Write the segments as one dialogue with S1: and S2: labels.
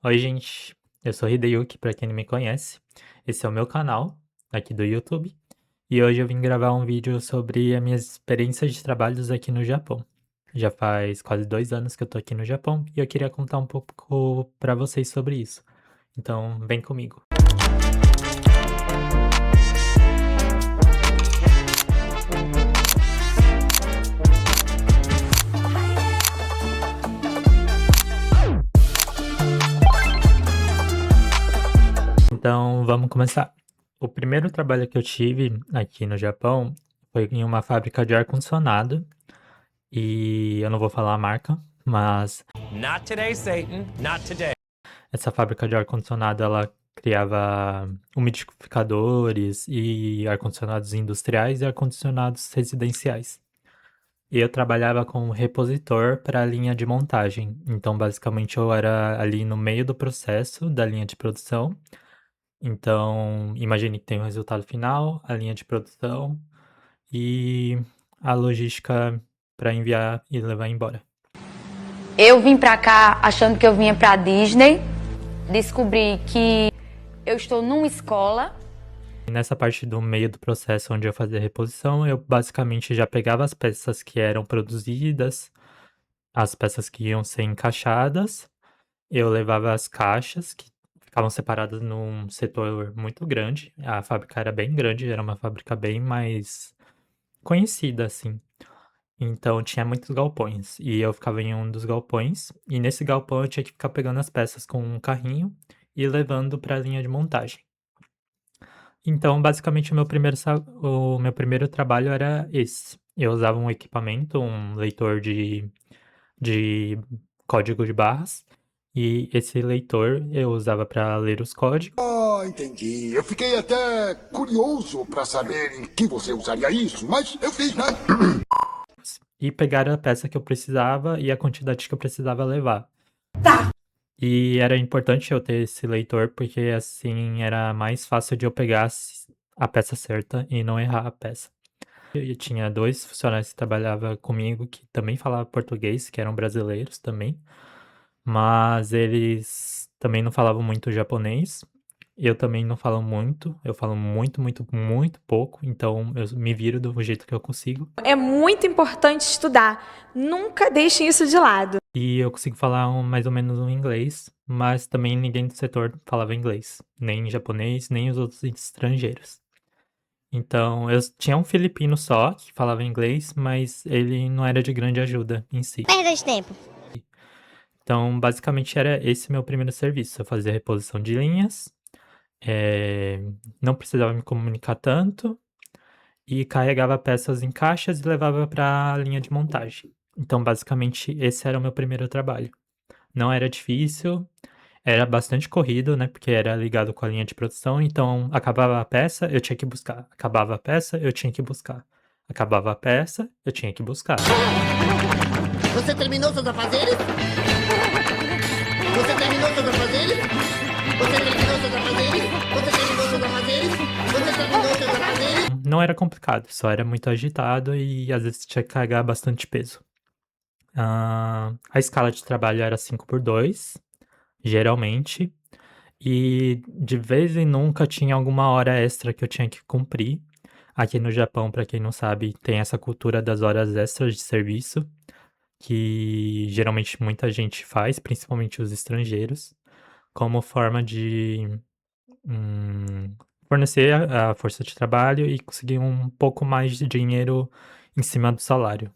S1: Oi, gente. Eu sou Hideyuki, pra quem não me conhece. Esse é o meu canal, aqui do YouTube. E hoje eu vim gravar um vídeo sobre as minhas experiências de trabalhos aqui no Japão. Já faz quase 2 anos que eu tô aqui no Japão e eu queria contar um pouco pra vocês sobre isso. Então, vem comigo. Então, vamos começar. O primeiro trabalho que eu tive aqui no Japão foi em uma fábrica de ar-condicionado. E eu não vou falar a marca, mas
S2: Not today, Satan. Not today.
S1: essa fábrica de ar-condicionado, ela criava umidificadores e ar-condicionados industriais e ar-condicionados residenciais. E eu trabalhava como repositor para a linha de montagem. Então, basicamente, eu era ali no meio do processo da linha de produção. Então, imagine que tem o resultado final, a linha de produção e a logística para enviar e levar embora.
S3: Eu vim pra cá achando que eu vinha pra Disney, descobri que eu estou numa escola.
S1: E nessa parte do meio do processo onde eu fazia a reposição, eu basicamente já pegava as peças que eram produzidas, as peças que iam ser encaixadas, eu levava as caixas que ficavam separadas num setor muito grande. A fábrica era bem grande, era uma fábrica bem mais conhecida, assim. Então tinha muitos galpões, e eu ficava em um dos galpões, e nesse galpão eu tinha que ficar pegando as peças com um carrinho e levando para a linha de montagem. Então, basicamente, o meu primeiro trabalho era esse. Eu usava um equipamento, um leitor de código de barras, e esse leitor eu usava para ler os códigos
S4: Entendi. Eu fiquei até curioso para saber em que você usaria isso, mas eu fiz, né?
S1: e pegar a peça que eu precisava e a quantidade que eu precisava levar. E era importante eu ter esse leitor, porque assim era mais fácil de eu pegar a peça certa e não errar a peça. Eu tinha 2 funcionários que trabalhava comigo que também falavam português, que eram brasileiros também, mas eles também não falavam muito japonês. Eu também não falo muito, eu falo muito, muito, muito pouco, então eu me viro do jeito que eu consigo.
S5: É muito importante estudar. Nunca deixem isso de lado.
S1: E eu consigo falar mais ou menos um inglês, mas também ninguém do setor falava inglês, nem japonês, nem os outros estrangeiros. Então, eu tinha um filipino só que falava inglês, mas ele não era de grande ajuda em si.
S6: Perda de tempo.
S1: Então, basicamente era esse meu primeiro serviço. Eu fazia reposição de linhas, não precisava me comunicar tanto e carregava peças em caixas e levava para a linha de montagem. Então, basicamente, esse era o meu primeiro trabalho. Não era difícil, era bastante corrido, né? Porque era ligado com a linha de produção. Então, acabava a peça, eu tinha que buscar. Acabava a peça, eu tinha que buscar. Acabava a peça, eu tinha que buscar.
S6: Você terminou seus afazeres? Você terminou seus afazeres? Você terminou seus afazeres? Você terminou seus afazeres? Você terminou seus afazeres?
S1: Não era complicado, só era muito agitado e às vezes tinha que carregar bastante peso. A escala de trabalho era 5x2, geralmente. E de vez em nunca tinha alguma hora extra que eu tinha que cumprir. Aqui no Japão, para quem não sabe, tem essa cultura das horas extras de serviço, que geralmente muita gente faz, principalmente os estrangeiros, como forma de fornecer a força de trabalho e conseguir um pouco mais de dinheiro em cima do salário.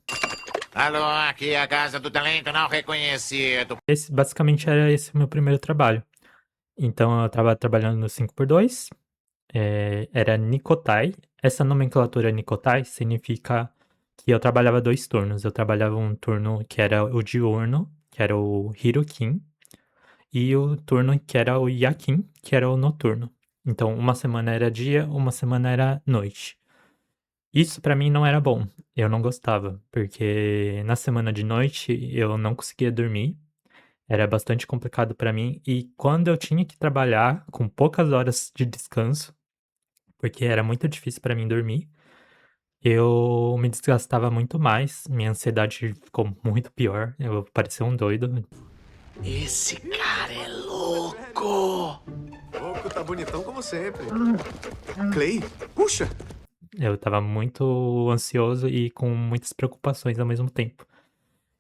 S7: Alô, aqui é a Casa do Talento Não Reconhecido.
S1: Basicamente era esse o meu primeiro trabalho. Então eu estava trabalhando no 5x2, era Nikotai. Essa nomenclatura Nikotai significa que eu trabalhava 2 turnos. Eu trabalhava um turno que era o diurno, que era o Hirokin, e o turno que era o Yakin, que era o noturno. Então uma semana era dia, uma semana era noite. Isso pra mim não era bom, eu não gostava, porque na semana de noite eu não conseguia dormir, era bastante complicado pra mim, e quando eu tinha que trabalhar com poucas horas de descanso, porque era muito difícil pra mim dormir, eu me desgastava muito mais, minha ansiedade ficou muito pior, eu parecia um doido.
S7: Esse cara é louco.
S8: Tá bonitão como sempre. Clay, puxa!
S1: Eu estava muito ansioso e com muitas preocupações ao mesmo tempo.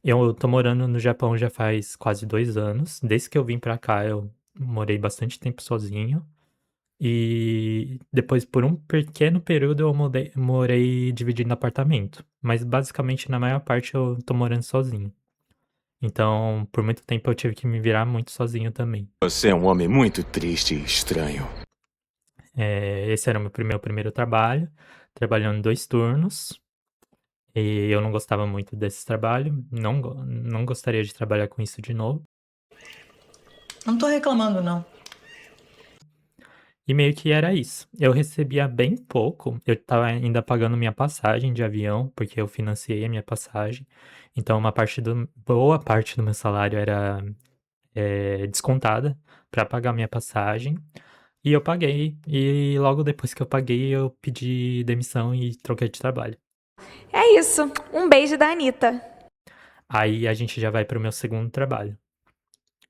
S1: Eu tô morando no Japão já faz quase 2 anos. Desde que eu vim pra cá, eu morei bastante tempo sozinho. E depois, por um pequeno período, eu morei dividindo apartamento. Mas basicamente, na maior parte, eu tô morando sozinho. Então, por muito tempo, eu tive que me virar muito sozinho também.
S8: Você é um homem muito triste e estranho.
S1: Esse era o meu primeiro trabalho, trabalhando 2 turnos. E eu não gostava muito desse trabalho, não gostaria de trabalhar com isso de novo.
S9: Não tô reclamando, não.
S1: E meio que era isso. Eu recebia bem pouco, eu estava ainda pagando minha passagem de avião, porque eu financiei a minha passagem. Então boa parte do meu salário era descontada para pagar minha passagem. E eu paguei, e logo depois que eu paguei, eu pedi demissão e troquei de trabalho.
S5: É isso. Um beijo da Anitta.
S1: Aí a gente já vai para o meu segundo trabalho.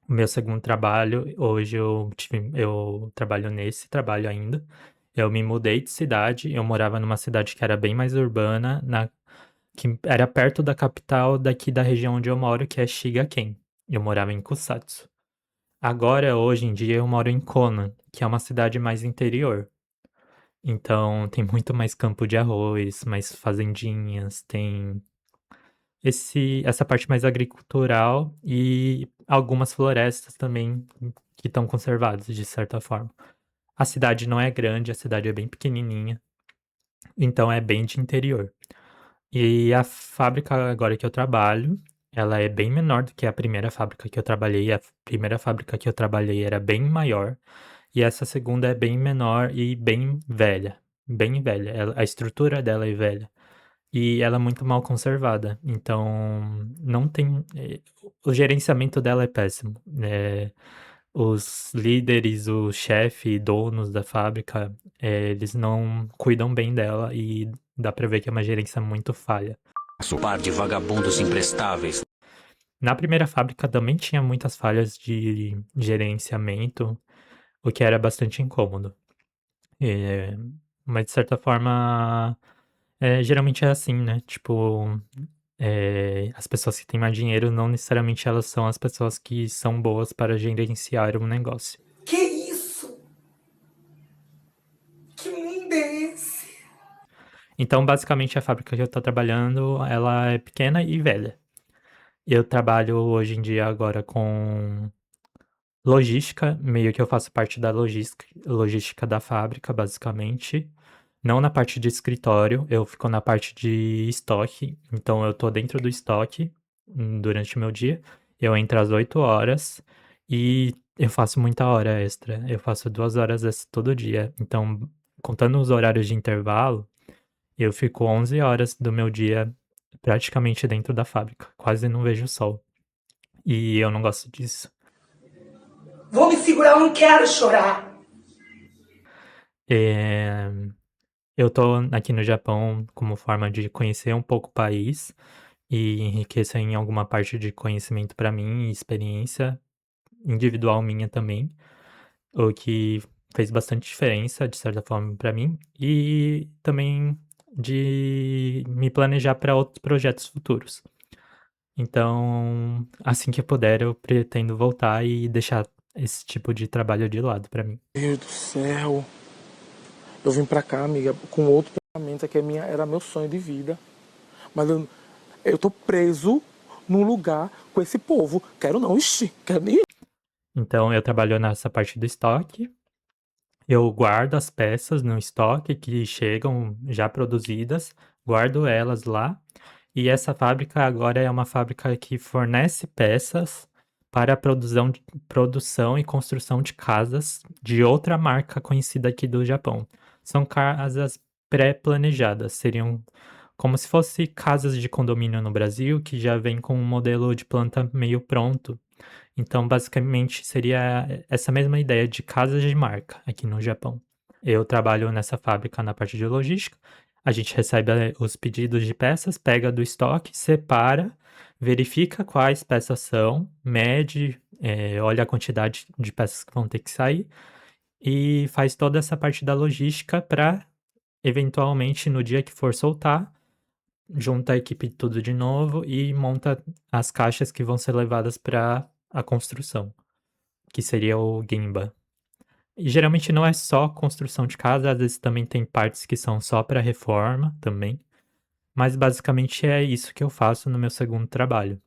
S1: O meu segundo trabalho, hoje eu trabalho nesse trabalho ainda. Eu me mudei de cidade, eu morava numa cidade que era bem mais urbana, que era perto da capital daqui da região onde eu moro, que é Shigaken. Eu morava em Kusatsu. Agora, hoje em dia, eu moro em Kona, que é uma cidade mais interior. Então, tem muito mais campo de arroz, mais fazendinhas, tem essa parte mais agricultural e algumas florestas também que estão conservadas, de certa forma. A cidade não é grande, a cidade é bem pequenininha, então é bem de interior. E a fábrica agora que eu trabalho, ela é bem menor do que a primeira fábrica que eu trabalhei. A primeira fábrica que eu trabalhei era bem maior, e essa segunda é bem menor e bem velha. Bem velha. A estrutura dela é velha. E ela é muito mal conservada. Então, não tem. O gerenciamento dela é péssimo. Os líderes, o chefe, donos da fábrica, eles não cuidam bem dela e dá pra ver que é uma gerência muito falha.
S10: Par de vagabundos imprestáveis.
S1: Na primeira fábrica também tinha muitas falhas de gerenciamento, o que era bastante incômodo. Mas de certa forma, geralmente é assim, né? Tipo, as pessoas que têm mais dinheiro não necessariamente elas são as pessoas que são boas para gerenciar um negócio.
S9: Que isso? Que mundo é esse?
S1: Então, basicamente, a fábrica que eu tô trabalhando, ela é pequena e velha. Eu trabalho hoje em dia agora com logística, meio que eu faço parte da logística da fábrica, basicamente. Não na parte de escritório, eu fico na parte de estoque. Então, eu tô dentro do estoque durante o meu dia. Eu entro às 8 horas e eu faço muita hora extra. Eu faço 2 horas extra todo dia. Então, contando os horários de intervalo, eu fico 11 horas do meu dia praticamente dentro da fábrica. Quase não vejo o sol. E eu não gosto disso.
S9: Vou me segurar, eu não quero chorar.
S1: Eu tô aqui no Japão como forma de conhecer um pouco o país e enriquecer em alguma parte de conhecimento para mim e experiência individual minha também, o que fez bastante diferença, de certa forma, para mim, e também de me planejar para outros projetos futuros. Então, assim que eu puder, eu pretendo voltar e deixar esse tipo de trabalho de lado para mim.
S11: Meu Deus do céu. Eu vim pra cá, amiga, com outro pensamento, que era meu sonho de vida. Mas eu tô preso num lugar com esse povo. Quero não, quero nem ir.
S1: Então, eu trabalho nessa parte do estoque. Eu guardo as peças no estoque que chegam já produzidas, guardo elas lá. E essa fábrica agora é uma fábrica que fornece peças para a produção e construção de casas de outra marca conhecida aqui do Japão. São casas pré-planejadas, seriam como se fossem casas de condomínio no Brasil, que já vem com um modelo de planta meio pronto. Então, basicamente, seria essa mesma ideia de casas de marca aqui no Japão. Eu trabalho nessa fábrica na parte de logística. A gente recebe os pedidos de peças, pega do estoque, separa, verifica quais peças são, mede, olha a quantidade de peças que vão ter que sair e faz toda essa parte da logística para, eventualmente, no dia que for soltar, junta a equipe tudo de novo e monta as caixas que vão ser levadas para a construção, que seria o Gemba. E geralmente não é só construção de casa, às vezes também tem partes que são só para reforma também. Mas basicamente é isso que eu faço no meu segundo trabalho.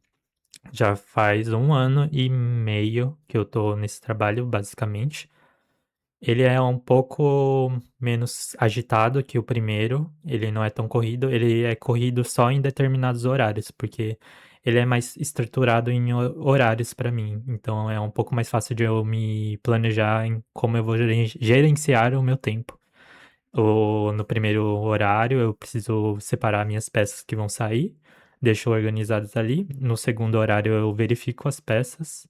S1: Já faz 1 ano e meio que eu tô nesse trabalho, basicamente. Ele é um pouco menos agitado que o primeiro, ele não é tão corrido, ele é corrido só em determinados horários, porque ele é mais estruturado em horários para mim, então é um pouco mais fácil de eu me planejar em como eu vou gerenciar o meu tempo. No primeiro horário eu preciso separar minhas peças que vão sair, deixo organizadas ali. No segundo horário eu verifico as peças.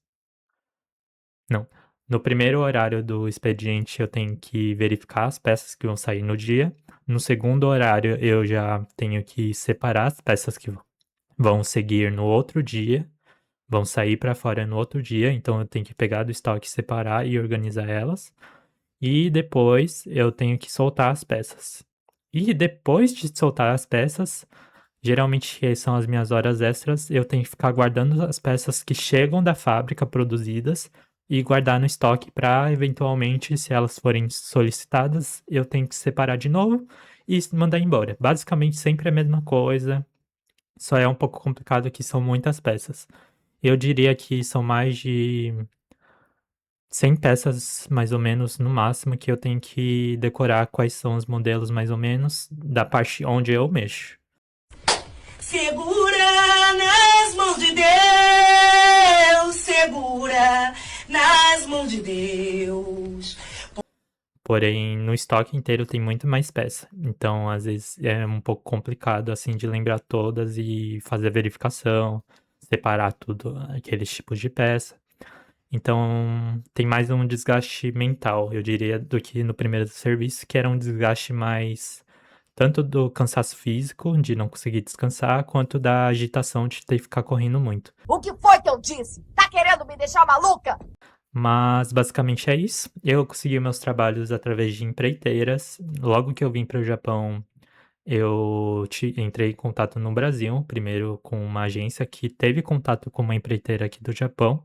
S1: Não. No primeiro horário do expediente, eu tenho que verificar as peças que vão sair no dia. No segundo horário, eu já tenho que separar as peças que vão seguir no outro dia, vão sair para fora no outro dia. Então, eu tenho que pegar do estoque, separar e organizar elas. E depois, eu tenho que soltar as peças. E depois de soltar as peças, geralmente são as minhas horas extras, eu tenho que ficar guardando as peças que chegam da fábrica produzidas e guardar no estoque para, eventualmente, se elas forem solicitadas, eu tenho que separar de novo e mandar embora. Basicamente, sempre a mesma coisa, só é um pouco complicado que são muitas peças. Eu diria que são mais de 100 peças, mais ou menos, no máximo, que eu tenho que decorar quais são os modelos, mais ou menos, da parte onde eu mexo.
S9: Segura nas mãos de Deus, segura nas mãos de Deus.
S1: Porém, no estoque inteiro tem muito mais peça. Então, às vezes, é um pouco complicado, assim, de lembrar todas e fazer a verificação, separar tudo, aqueles tipos de peça. Então, tem mais um desgaste mental, eu diria, do que no primeiro serviço, que era um desgaste mais tanto do cansaço físico, de não conseguir descansar, quanto da agitação de ter que ficar correndo muito.
S12: O que foi que eu disse? Tá querendo me deixar maluca?
S1: Mas basicamente é isso. Eu consegui meus trabalhos através de empreiteiras. Logo que eu vim para o Japão, eu entrei em contato no Brasil, primeiro com uma agência que teve contato com uma empreiteira aqui do Japão.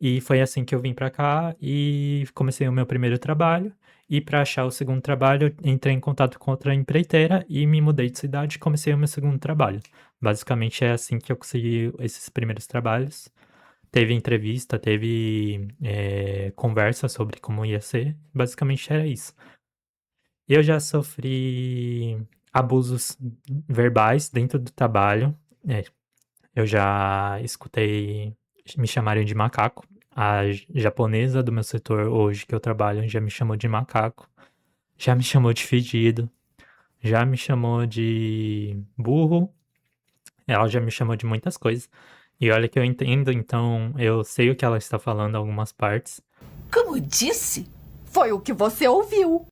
S1: E foi assim que eu vim para cá e comecei o meu primeiro trabalho. E para achar o segundo trabalho, entrei em contato com outra empreiteira e me mudei de cidade e comecei o meu segundo trabalho. Basicamente é assim que eu consegui esses primeiros trabalhos. Teve entrevista, teve conversa sobre como ia ser. Basicamente era isso. Eu já sofri abusos verbais dentro do trabalho. Eu já escutei me chamarem de macaco. A japonesa do meu setor hoje que eu trabalho já me chamou de macaco. Já me chamou de fedido. Já me chamou de burro. Ela já me chamou de muitas coisas. E olha que eu entendo, então eu sei o que ela está falando em algumas partes.
S12: Como disse? Foi o que você ouviu.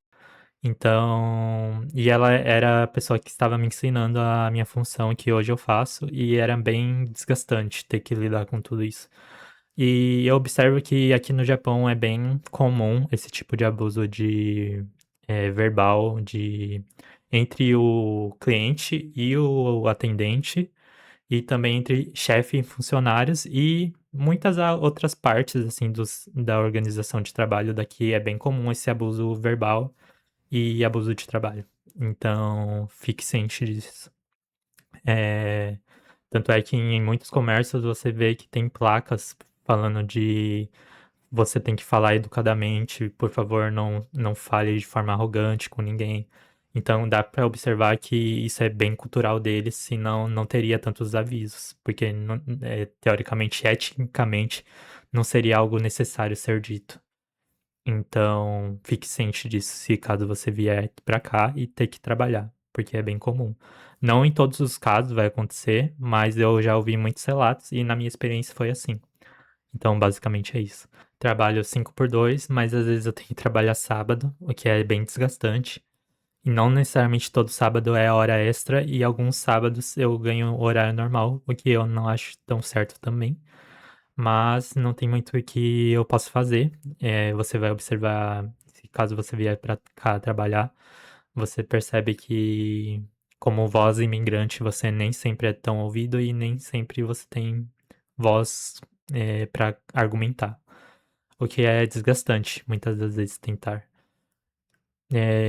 S1: Então, e ela era a pessoa que estava me ensinando a minha função que hoje eu faço, e era bem desgastante ter que lidar com tudo isso. E eu observo que aqui no Japão é bem comum esse tipo de abuso de verbal entre o cliente e o atendente, e também entre chefe e funcionários, e muitas outras partes assim da organização de trabalho daqui é bem comum esse abuso verbal e abuso de trabalho. Então, fique ciente disso. Tanto é que em muitos comércios você vê que tem placas falando de você tem que falar educadamente, por favor, não fale de forma arrogante com ninguém. Então dá para observar que isso é bem cultural deles, senão não teria tantos avisos, porque teoricamente, eticamente, não seria algo necessário ser dito. Então, fique ciente disso se caso você vier para cá e ter que trabalhar, porque é bem comum. Não em todos os casos vai acontecer, mas eu já ouvi muitos relatos e na minha experiência foi assim. Então, basicamente é isso. Trabalho 5x2, mas às vezes eu tenho que trabalhar sábado, o que é bem desgastante. E não necessariamente todo sábado é hora extra, e alguns sábados eu ganho horário normal, o que eu não acho tão certo também. Mas não tem muito o que eu possa fazer. Você vai observar que caso você vier para cá trabalhar, você percebe que, como voz imigrante, você nem sempre é tão ouvido e nem sempre você tem voz para argumentar. O que é desgastante, muitas das vezes, tentar.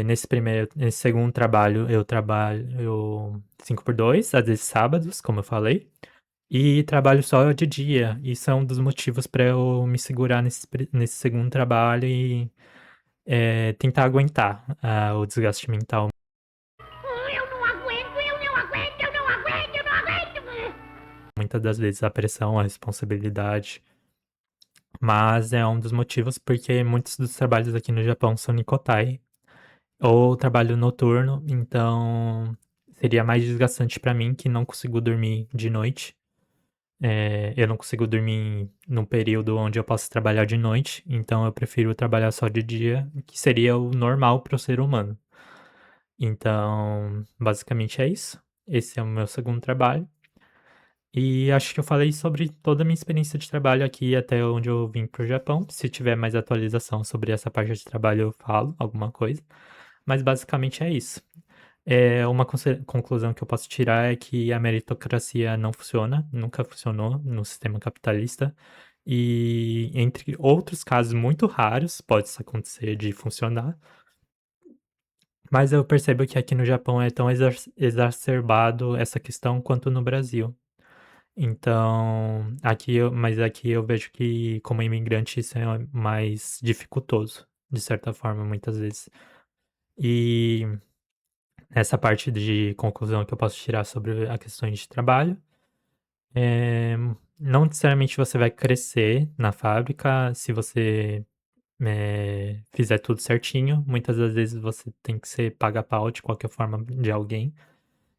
S1: Nesse segundo trabalho, eu trabalho 5x2, às vezes sábados, como eu falei, e trabalho só de dia. Isso é um dos motivos para eu me segurar nesse segundo trabalho e tentar aguentar o desgaste mental.
S6: Eu não aguento, eu não aguento, eu não aguento, eu não aguento.
S1: Muitas das vezes a pressão, a responsabilidade. Mas é um dos motivos porque muitos dos trabalhos aqui no Japão são Nikotai, ou trabalho noturno, então seria mais desgastante para mim que não consigo dormir de noite. Eu não consigo dormir num período onde eu posso trabalhar de noite, então eu prefiro trabalhar só de dia, que seria o normal para o ser humano. Então, basicamente é isso. Esse é o meu segundo trabalho. E acho que eu falei sobre toda a minha experiência de trabalho aqui até onde eu vim pro Japão. Se tiver mais atualização sobre essa parte de trabalho, eu falo alguma coisa. Mas basicamente é isso. Uma conclusão que eu posso tirar é que a meritocracia não funciona, nunca funcionou no sistema capitalista. E entre outros casos muito raros, pode isso acontecer de funcionar. Mas eu percebo que aqui no Japão é tão exacerbado essa questão quanto no Brasil. Então, mas aqui eu vejo que, como imigrante, isso é mais dificultoso, de certa forma, muitas vezes. E essa parte de conclusão que eu posso tirar sobre a questão de trabalho, não necessariamente você vai crescer na fábrica se você fizer tudo certinho. Muitas das vezes você tem que ser paga-pau de qualquer forma de alguém.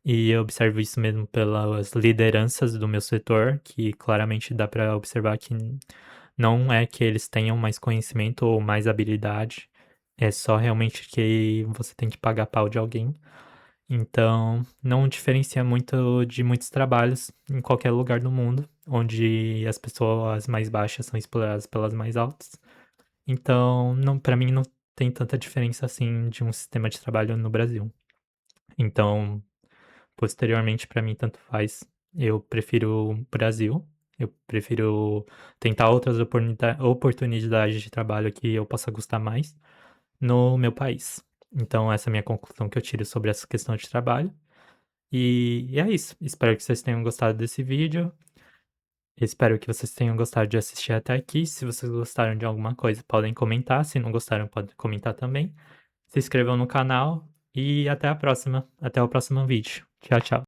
S1: E eu observo isso mesmo pelas lideranças do meu setor, que claramente dá para observar que não é que eles tenham mais conhecimento ou mais habilidade, é só realmente que você tem que pagar pau de alguém. Então, não diferencia muito de muitos trabalhos em qualquer lugar do mundo, onde as pessoas mais baixas são exploradas pelas mais altas. Então, para mim, não tem tanta diferença assim de um sistema de trabalho no Brasil. Então, posteriormente, para mim, tanto faz. Eu prefiro o Brasil. Eu prefiro tentar outras oportunidades de trabalho que eu possa gostar mais no meu país. Então, essa é a minha conclusão que eu tiro sobre essa questão de trabalho. E é isso. Espero que vocês tenham gostado desse vídeo. Espero que vocês tenham gostado de assistir até aqui. Se vocês gostaram de alguma coisa, podem comentar. Se não gostaram, podem comentar também. Se inscrevam no canal. E até a próxima. Até o próximo vídeo. Tchau, tchau.